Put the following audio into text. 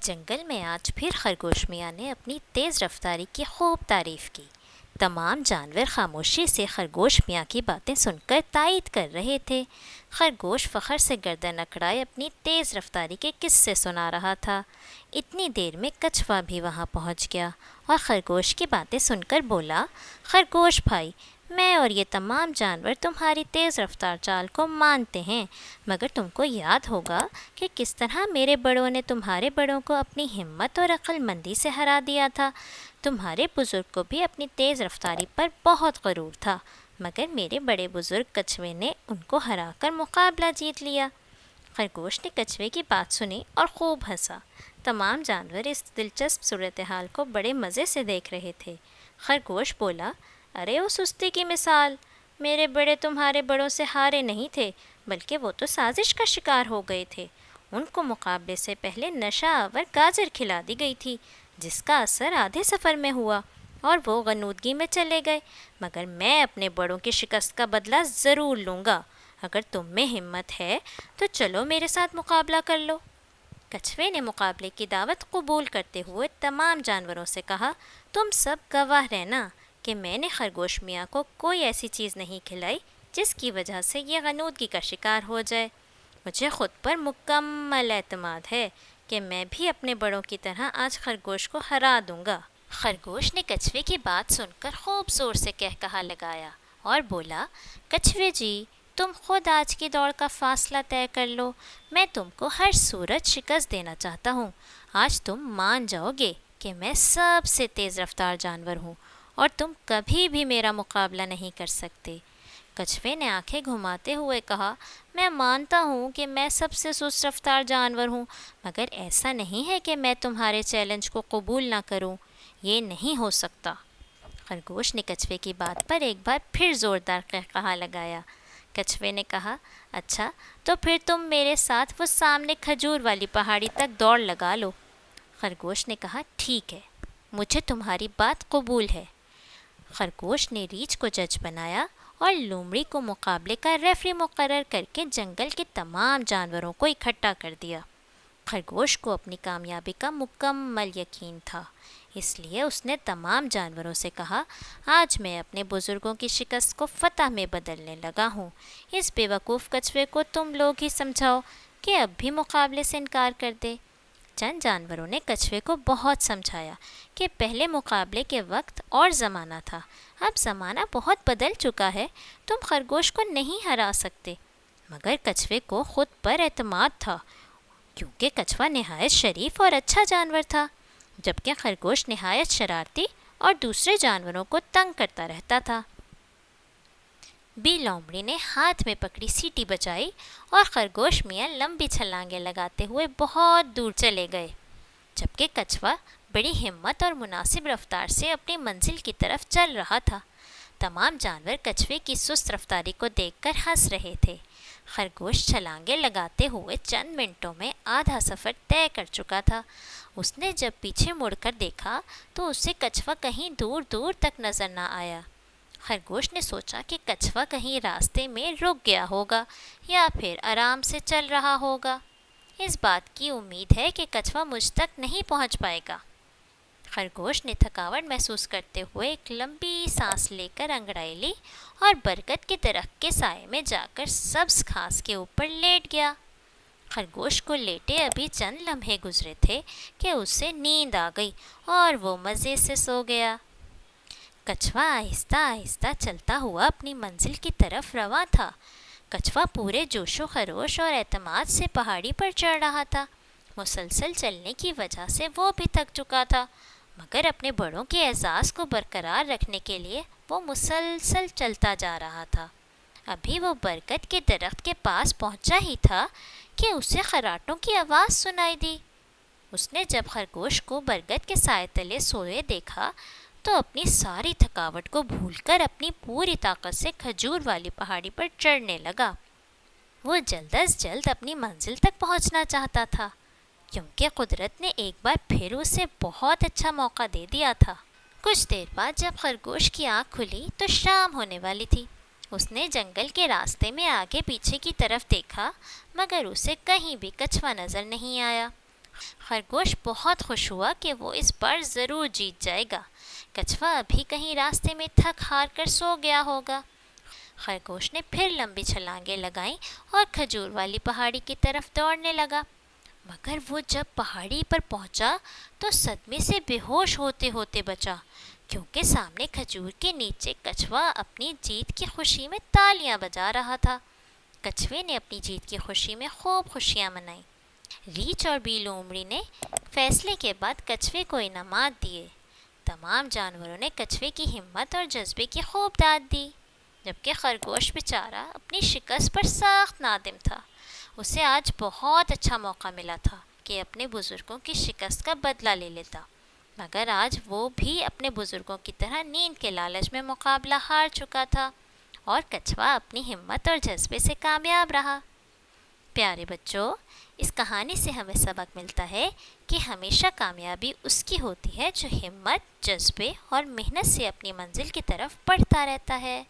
جنگل میں آج پھر خرگوش میاں نے اپنی تیز رفتاری کی خوب تعریف کی۔ تمام جانور خاموشی سے خرگوش میاں کی باتیں سن کر تائید کر رہے تھے۔ خرگوش فخر سے گردن اکڑائے اپنی تیز رفتاری کے قصے سنا رہا تھا۔ اتنی دیر میں کچھوا بھی وہاں پہنچ گیا اور خرگوش کی باتیں سن کر بولا، خرگوش بھائی، میں اور یہ تمام جانور تمہاری تیز رفتار چال کو مانتے ہیں، مگر تم کو یاد ہوگا کہ کس طرح میرے بڑوں نے تمہارے بڑوں کو اپنی ہمت اور عقل مندی سے ہرا دیا تھا۔ تمہارے بزرگ کو بھی اپنی تیز رفتاری پر بہت غرور تھا، مگر میرے بڑے بزرگ کچھوے نے ان کو ہرا کر مقابلہ جیت لیا۔ خرگوش نے کچھوے کی بات سنی اور خوب ہنسا۔ تمام جانور اس دلچسپ صورتحال کو بڑے مزے سے دیکھ رہے تھے۔ خرگوش بولا، ارے وہ سستی کی مثال، میرے بڑے تمہارے بڑوں سے ہارے نہیں تھے، بلکہ وہ تو سازش کا شکار ہو گئے تھے۔ ان کو مقابلے سے پہلے نشہ آور گاجر کھلا دی گئی تھی، جس کا اثر آدھے سفر میں ہوا اور وہ غنودگی میں چلے گئے، مگر میں اپنے بڑوں کی شکست کا بدلہ ضرور لوں گا۔ اگر تم میں ہمت ہے تو چلو میرے ساتھ مقابلہ کر لو۔ کچھوے نے مقابلے کی دعوت قبول کرتے ہوئے تمام جانوروں سے کہا، تم سب گواہ رہنا کہ میں نے خرگوش میاں کو کوئی ایسی چیز نہیں کھلائی جس کی وجہ سے یہ غنودگی کا شکار ہو جائے۔ مجھے خود پر مکمل اعتماد ہے کہ میں بھی اپنے بڑوں کی طرح آج خرگوش کو ہرا دوں گا۔ خرگوش نے کچھوے کی بات سن کر خوب زور سے کہا لگایا اور بولا، کچھوے جی، تم خود آج کی دوڑ کا فاصلہ طے کر لو، میں تم کو ہر صورت شکست دینا چاہتا ہوں۔ آج تم مان جاؤ گے کہ میں سب سے تیز رفتار جانور ہوں اور تم کبھی بھی میرا مقابلہ نہیں کر سکتے۔ کچھوے نے آنکھیں گھماتے ہوئے کہا، میں مانتا ہوں کہ میں سب سے سست رفتار جانور ہوں، مگر ایسا نہیں ہے کہ میں تمہارے چیلنج کو قبول نہ کروں، یہ نہیں ہو سکتا۔ خرگوش نے کچھوے کی بات پر ایک بار پھر زوردار کہا لگایا۔ کچھوے نے کہا، اچھا تو پھر تم میرے ساتھ وہ سامنے کھجور والی پہاڑی تک دوڑ لگا لو۔ خرگوش نے کہا، ٹھیک ہے، مجھے تمہاری بات قبول ہے۔ خرگوش نے ریچھ کو جج بنایا اور لومڑی کو مقابلے کا ریفری مقرر کر کے جنگل کے تمام جانوروں کو اکٹھا کر دیا۔ خرگوش کو اپنی کامیابی کا مکمل یقین تھا، اس لیے اس نے تمام جانوروں سے کہا، آج میں اپنے بزرگوں کی شکست کو فتح میں بدلنے لگا ہوں۔ اس بے وقوف کچھوے کو تم لوگ ہی سمجھاؤ کہ اب بھی مقابلے سے انکار کر دے۔ چند جانوروں نے کچھوے کو بہت سمجھایا کہ پہلے مقابلے کے وقت اور زمانہ تھا، اب زمانہ بہت بدل چکا ہے، تم خرگوش کو نہیں ہرا سکتے، مگر کچھوے کو خود پر اعتماد تھا، کیونکہ کچھوا نہایت شریف اور اچھا جانور تھا، جبکہ خرگوش نہایت شرارتی اور دوسرے جانوروں کو تنگ کرتا رہتا تھا۔ لومڑی نے ہاتھ میں پکڑی سیٹی بجائی اور خرگوش میاں لمبی چھلانگیں لگاتے ہوئے بہت دور چلے گئے، جبکہ کچھوا بڑی ہمت اور مناسب رفتار سے اپنی منزل کی طرف چل رہا تھا۔ تمام جانور کچھوے کی سست رفتاری کو دیکھ کر ہنس رہے تھے۔ خرگوش چھلانگیں لگاتے ہوئے چند منٹوں میں آدھا سفر طے کر چکا تھا۔ اس نے جب پیچھے مڑ کر دیکھا تو اسے کچھوا کہیں دور دور تک نظر نہ آیا۔ خرگوش نے سوچا کہ کچھوا کہیں راستے میں رک گیا ہوگا یا پھر آرام سے چل رہا ہوگا۔ اس بات کی امید ہے کہ کچھوا مجھ تک نہیں پہنچ پائے گا۔ خرگوش نے تھکاوٹ محسوس کرتے ہوئے ایک لمبی سانس لے کر انگڑائی لی اور برگد کے درخت کے سائے میں جا کر سبز گھاس کے اوپر لیٹ گیا۔ خرگوش کو لیٹے ابھی چند لمحے گزرے تھے کہ اسے نیند آ گئی اور وہ مزے سے سو گیا۔ کچھوا آہستہ آہستہ چلتا ہوا اپنی منزل کی طرف رواں تھا۔ کچھوا پورے جوش و خروش اور اعتماد سے پہاڑی پر چڑھ رہا تھا۔ مسلسل چلنے کی وجہ سے وہ بھی تھک چکا تھا، مگر اپنے بڑوں کے اعزاز کو برقرار رکھنے کے لیے وہ مسلسل چلتا جا رہا تھا۔ ابھی وہ برگد کے درخت کے پاس پہنچا ہی تھا کہ اسے خراٹوں کی آواز سنائی دی۔ اس نے جب خرگوش کو برگد کے سائے تلے سوئے دیکھا تو اپنی ساری تھکاوٹ کو بھول کر اپنی پوری طاقت سے کھجور والی پہاڑی پر چڑھنے لگا۔ وہ جلد از جلد اپنی منزل تک پہنچنا چاہتا تھا، کیونکہ قدرت نے ایک بار پھر اسے بہت اچھا موقع دے دیا تھا۔ کچھ دیر بعد جب خرگوش کی آنکھ کھلی تو شام ہونے والی تھی۔ اس نے جنگل کے راستے میں آگے پیچھے کی طرف دیکھا، مگر اسے کہیں بھی کچھوا نظر نہیں آیا۔ خرگوش بہت خوش ہوا کہ وہ اس بار ضرور جیت جائے گا۔ کچھوا ابھی کہیں راستے میں تھک ہار کر سو گیا ہوگا۔ خرگوش نے پھر لمبی چھلانگیں لگائیں اور کھجور والی پہاڑی کی طرف دوڑنے لگا، مگر وہ جب پہاڑی پر پہنچا تو صدمے سے بے ہوش ہوتے ہوتے بچا، کیونکہ سامنے کھجور کے نیچے کچھوا اپنی جیت کی خوشی میں تالیاں بجا رہا تھا۔ کچھوے نے اپنی جیت کی خوشی میں خوب خوشیاں منائیں۔ ریچھ اور بی لومڑی نے فیصلے کے بعد کچھوے کو انعامات دیے۔ تمام جانوروں نے کچھوے کی ہمت اور جذبے کی خوب داد دی، جبکہ خرگوش بیچارہ اپنی شکست پر سخت نادم تھا۔ اسے آج بہت اچھا موقع ملا تھا کہ اپنے بزرگوں کی شکست کا بدلہ لے لیتا، مگر آج وہ بھی اپنے بزرگوں کی طرح نیند کے لالچ میں مقابلہ ہار چکا تھا، اور کچھوا اپنی ہمت اور جذبے سے کامیاب رہا۔ پیارے بچوں، اس کہانی سے ہمیں سبق ملتا ہے کہ ہمیشہ کامیابی اس کی ہوتی ہے جو ہمت، جذبے اور محنت سے اپنی منزل کی طرف بڑھتا رہتا ہے۔